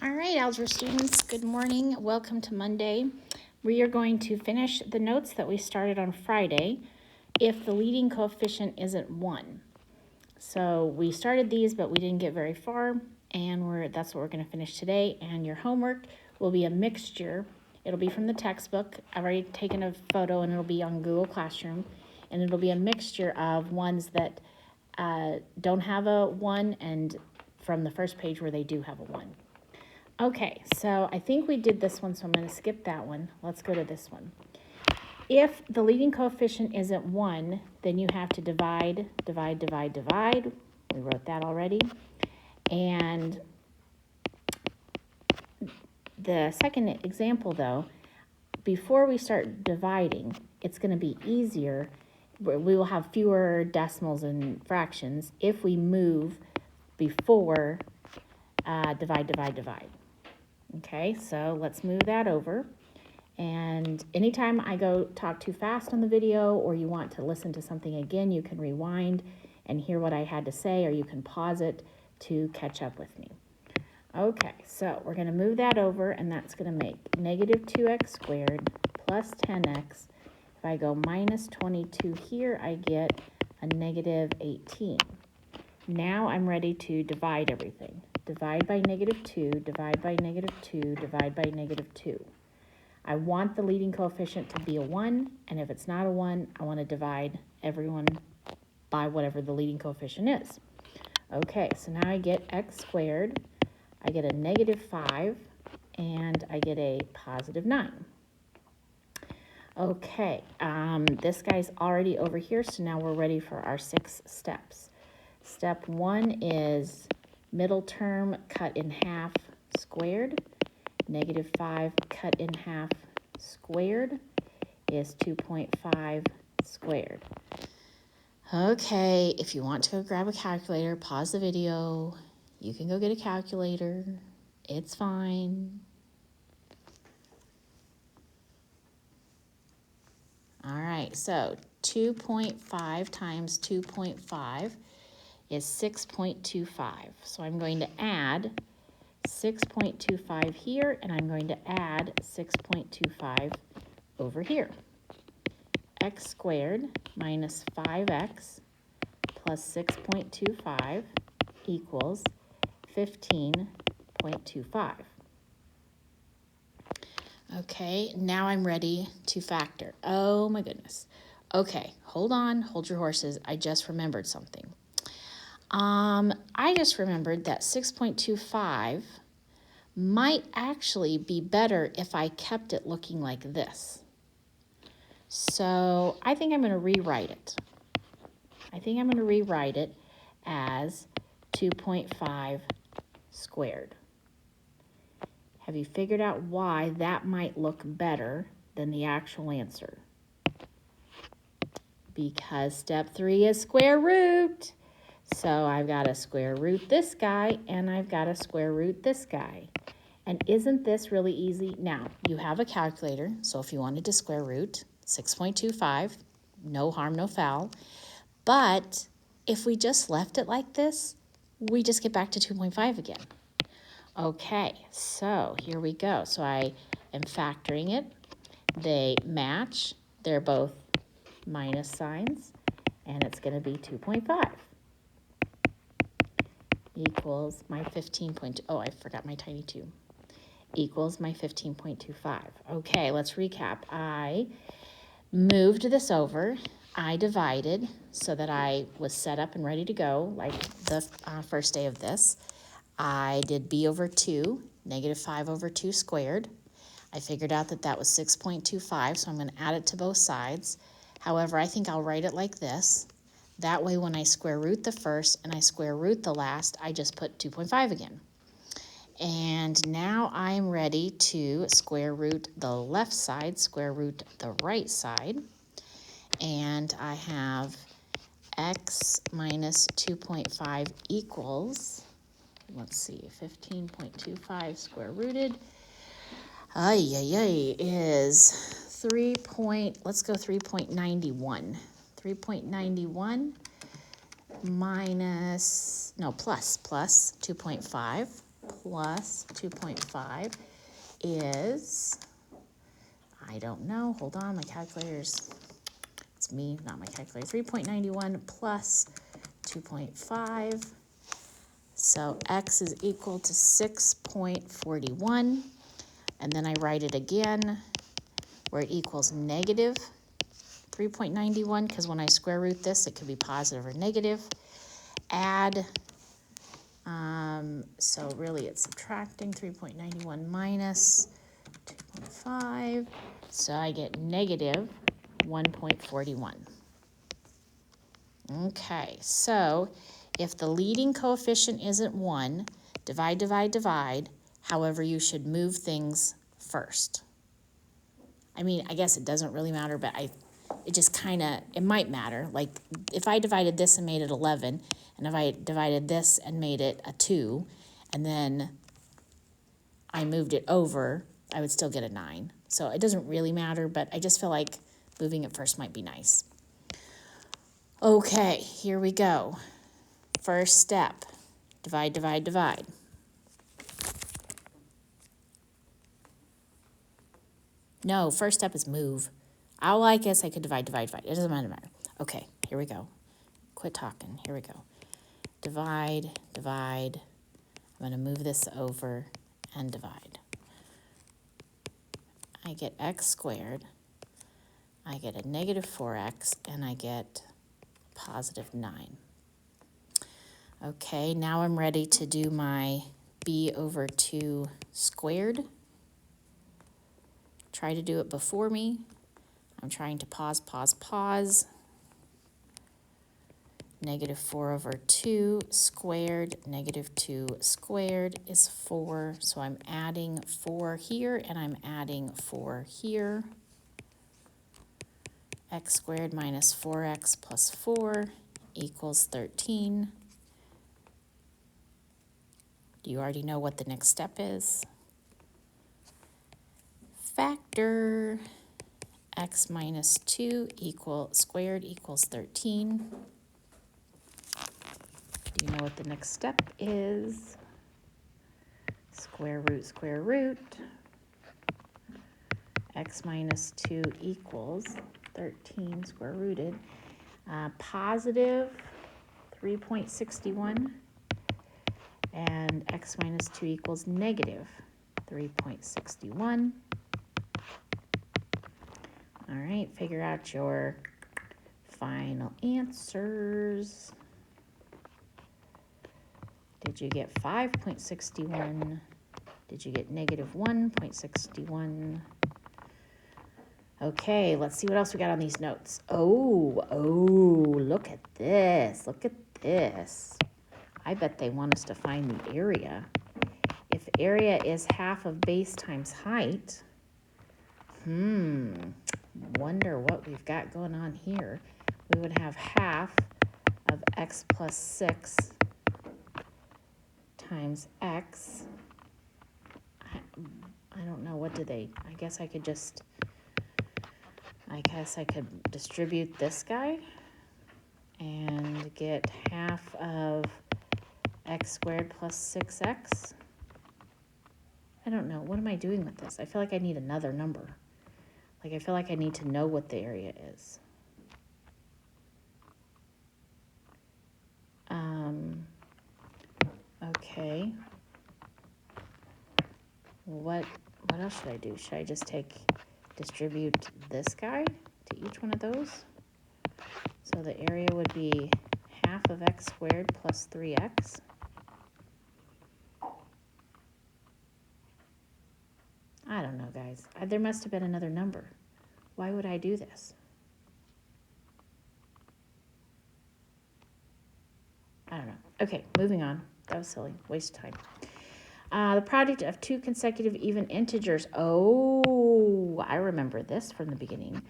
All right, algebra students, good morning. Welcome to Monday. We are going to finish the notes that we started on Friday if the leading coefficient isn't 1. So we started these, but we didn't get very far, and that's what we're going to finish today. And your homework will be a mixture. It'll be from the textbook. I've already taken a photo, and it'll be on Google Classroom. And it'll be a mixture of ones that don't have a 1 and from the first page where they do have a 1. Okay, so I think we did this one, so I'm going to skip that one. Let's go to this one. If the leading coefficient isn't 1, then you have to divide. We wrote that already. And the second example, though, before we start dividing, it's going to be easier. We will have fewer decimals and fractions if we move before divide. Okay, so let's move that over. And anytime I go talk too fast on the video or you want to listen to something again, you can rewind and hear what I had to say, or you can pause it to catch up with me. Okay, so we're going to move that over, and that's going to make negative 2x squared plus 10x. If I go minus 22 here, I get a negative 18. Now I'm ready to divide everything. Divide by negative 2, divide by negative 2, divide by negative 2. I want the leading coefficient to be a 1, and if it's not a 1, I want to divide everyone by whatever the leading coefficient is. Okay, so now I get x squared, I get a negative 5, and I get a positive 9. Okay, this guy's already over here, so now we're ready for our 6 steps. Step 1 is middle term cut in half squared. Negative 5 cut in half squared is 2.5 squared. Okay, if you want to go grab a calculator, pause the video. You can go get a calculator. It's fine. All right, so 2.5 times 2.5 is 6.25. So I'm going to add 6.25 here, and I'm going to add 6.25 over here. X squared minus 5x plus 6.25 equals 15.25. Okay, now I'm ready to factor. Oh my goodness. Okay, hold on, hold your horses. I just remembered something. I just remembered that 6.25 might actually be better if I kept it looking like this. So I think I'm going to rewrite it. I think I'm going to rewrite it as 2.5 squared. Have you figured out why that might look better than the actual answer? Because step 3 is square root. So I've got to square root this guy, and I've got to square root this guy. And isn't this really easy? Now, you have a calculator, so if you wanted to square root 6.25, no harm, no foul. But if we just left it like this, we just get back to 2.5 again. Okay, so here we go. So I am factoring it. They match. They're both minus signs, and it's going to be 2.5. Equals my 15.2, oh, I forgot my tiny 2, equals my 15.25. Okay, let's recap. I moved this over. I divided so that I was set up and ready to go, like the first day of this. I did b over 2, negative 5 over 2 squared. I figured out that that was 6.25, so I'm going to add it to both sides. However, I think I'll write it like this. That way, when I square root the first and I square root the last, I just put 2.5 again. And now I'm ready to square root the left side, square root the right side. And I have x minus 2.5 equals, let's see, 15.25 square rooted. Is 3.91. 3.91 minus, no, plus 2.5 plus 2.5 is, I don't know, hold on, my calculator's, it's me, not my calculator, 3.91 plus 2.5. So x is equal to 6.41, and then I write it again where it equals negative 3.91, because when I square root this, it could be positive or negative. Add, so really it's subtracting 3.91 minus 2.5, so I get negative 1.41. Okay, so if the leading coefficient isn't 1, divide, divide, divide. However, you should move things first. I mean, I guess it doesn't really matter, but it just kind of, it might matter. Like, if I divided this and made it 11, and if I divided this and made it a 2, and then I moved it over, I would still get a 9. So it doesn't really matter, but I just feel like moving it first might be nice. Okay, here we go. First step, divide, divide, divide. No, first step is move. Oh, I guess I could divide, divide, divide. It doesn't matter. Okay, here we go. Quit talking. Here we go. Divide, divide. I'm going to move this over and divide. I get x squared. I get a negative 4x, and I get positive 9. Okay, now I'm ready to do my b over 2 squared. Try to do it before me. I'm trying to pause, pause, pause. Negative 4 over 2 squared, negative 2 squared is 4. So I'm adding 4 here, and I'm adding 4 here. X squared minus 4x plus 4 equals 13. Do you already know what the next step is? Factor x minus 2 squared equals 13. Do you know what the next step is? Square root. X minus 2 equals 13 square rooted. Positive 3.61. And x minus 2 equals negative 3.61. All right, figure out your final answers. Did you get 5.61? Did you get negative 1.61? Okay, let's see what else we got on these notes. Oh, look at this. Look at this. I bet they want us to find the area. If area is half of base times height, wonder what we've got going on here. We would have half of x plus 6 times x. I don't know, what do they, I guess I could distribute this guy and get half of x squared plus 6x. I don't know, what am I doing with this? I feel like I need another number. Like, I feel like I need to know what the area is. Okay. What else should I do? Should I just distribute this guy to each one of those? So the area would be half of x squared plus 3x. I don't know, guys. There must have been another number. Why would I do this? I don't know. Okay, moving on. That was silly. Waste of time. The product of two consecutive even integers. Oh, I remember this from the beginning.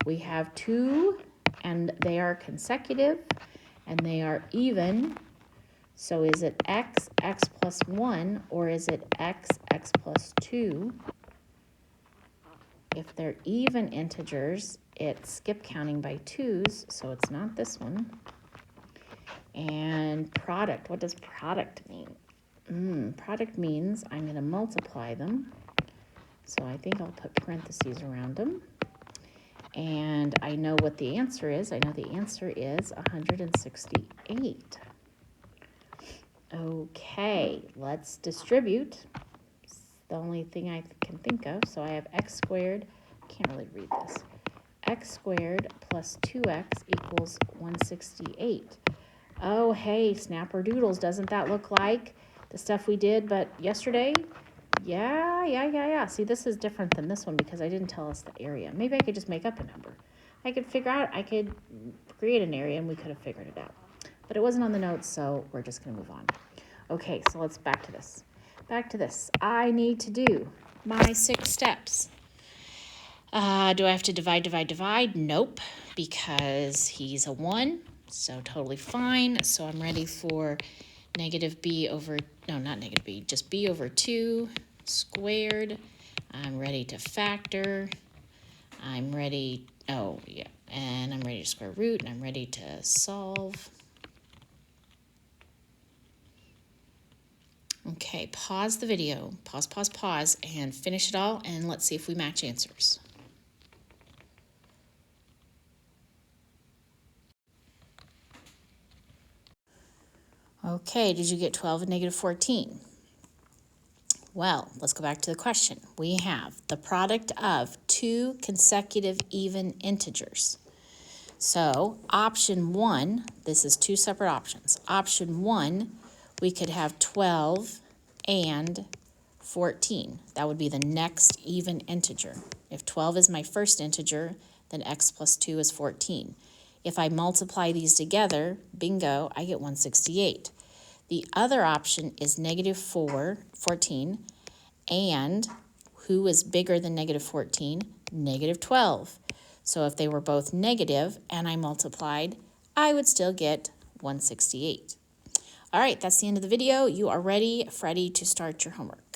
We have 2, and they are consecutive, and they are even. So is it x plus 1, or is it x plus 2? If they're even integers, it's skip counting by 2's, so it's not this one. And product, what does product mean? Product means I'm going to multiply them. So I think I'll put parentheses around them. And I know what the answer is. I know the answer is 168. Okay, let's distribute. It's the only thing I can think of. So I have x squared, can't really read this. X squared plus 2x equals 168. Oh, hey, snapperdoodles, doesn't that look like the stuff we did but yesterday? Yeah. See, this is different than this one because I didn't tell us the area. Maybe I could just make up a number. I could create an area and we could have figured it out. But it wasn't on the notes, so we're just going to move on. Okay, so let's back to this. I need to do my 6 steps. Do I have to divide? Nope, because he's a 1, so totally fine. So I'm ready for negative b over, no, not negative b, just b over 2 squared. I'm ready to factor. I'm ready, and I'm ready to square root, and I'm ready to solve. Okay, pause the video, pause, and finish it all, and let's see if we match answers. Okay, did you get 12 and negative 14? Well, let's go back to the question. We have the product of 2 consecutive even integers. So option 1, this is 2 separate options. Option 1, we could have 12 and 14. That would be the next even integer. If 12 is my first integer, then x plus 2 is 14. If I multiply these together, bingo, I get 168. The other option is negative 14, and who is bigger than negative 14? Negative 12. So if they were both negative and I multiplied, I would still get 168. All right, that's the end of the video. You are ready to start your homework.